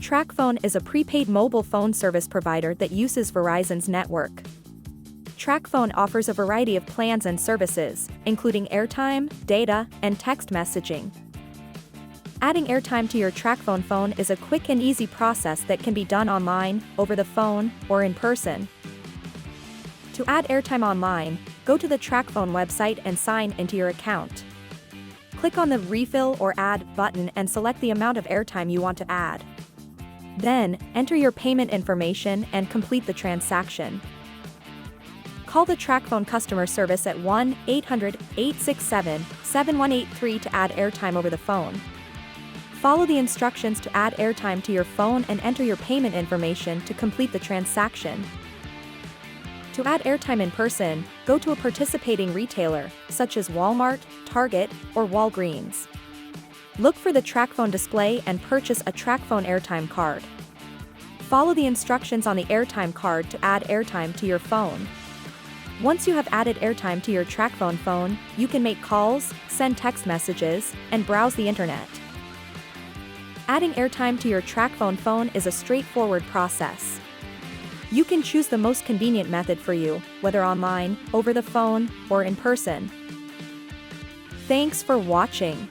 Tracfone is a prepaid mobile phone service provider that uses Verizon's network. Tracfone offers a variety of plans and services, including airtime, data, and text messaging. Adding airtime to your Tracfone phone is a quick and easy process that can be done online, over the phone, or in person. To add airtime online, go to the Tracfone website and sign into your account. Click on the Refill or Add button and select the amount of airtime you want to add. Then, enter your payment information and complete the transaction. Call the Tracfone customer service at 1-800-867-7183 to add airtime over the phone. Follow the instructions to add airtime to your phone and enter your payment information to complete the transaction. To add airtime in person, go to a participating retailer, such as Walmart, Target, or Walgreens. Look for the Tracfone display and purchase a Tracfone airtime card. Follow the instructions on the airtime card to add airtime to your phone. Once you have added airtime to your Tracfone phone, you can make calls, send text messages, and browse the internet. Adding airtime to your Tracfone phone is a straightforward process. You can choose the most convenient method for you, whether online, over the phone, or in person. Thanks for watching.